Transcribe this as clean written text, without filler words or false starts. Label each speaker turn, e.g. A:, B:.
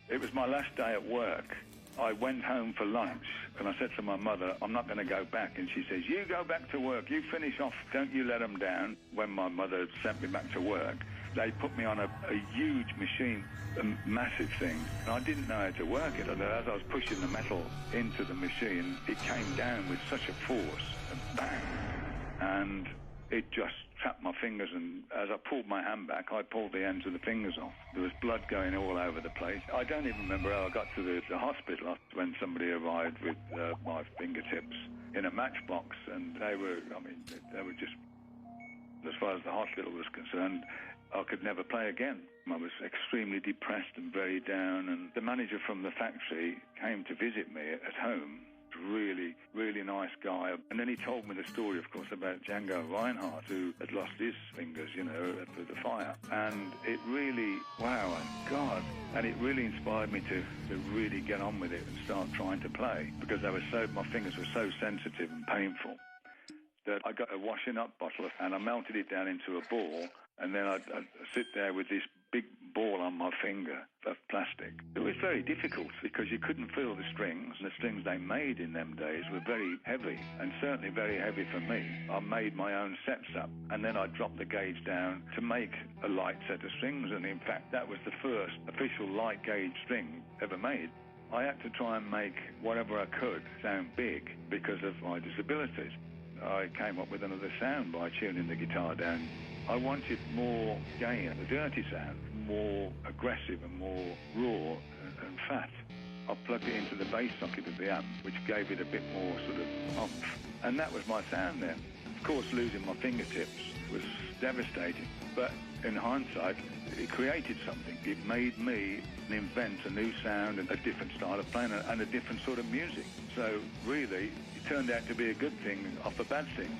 A: It was my last day at work. I went home for lunch and I said to my mother, I'm not going to go back. And she says, you go back to work, you finish off, don't you let them down. When my mother sent me back to work, they put me on a huge machine, a massive thing. And I didn't know how to work it. And as I was pushing the metal into the machine, it came down with such a force, and bang, and it just trapped my fingers, and as I pulled my hand back, I pulled the ends of the fingers off. There was blood going all over the place. I don't even remember how I got to the hospital when somebody arrived with my fingertips in a matchbox, and they were just, as far as the hospital was concerned, I could never play again. I was extremely depressed and very down, and the manager from the factory came to visit me at home. Really, really nice guy. And then he told me the story, of course, about Django Reinhardt, who had lost his fingers, through the fire. And it really, wow, and God, and it really inspired me to really get on with it and start trying to play, because my fingers were so sensitive and painful that I got a washing up bottle and I melted it down into a ball, and then I'd sit there with this big ball on my finger of plastic. It was very difficult because you couldn't feel the strings. The strings they made in them days were very heavy, and certainly very heavy for me. I made my own sets up, and then I dropped the gauge down to make a light set of strings, and in fact that was the first official light gauge string ever made. I had to try and make whatever I could sound big because of my disabilities. I came up with another sound by tuning the guitar down. I wanted more gain, a dirty sound, more aggressive and more raw and fat. I plugged it into the bass socket of the amp, which gave it a bit more sort of oomph. And that was my sound then. Of course, losing my fingertips was devastating, but in hindsight, it created something. It made me invent a new sound and a different style of playing and a different sort of music. So really, it turned out to be a good thing off a bad thing.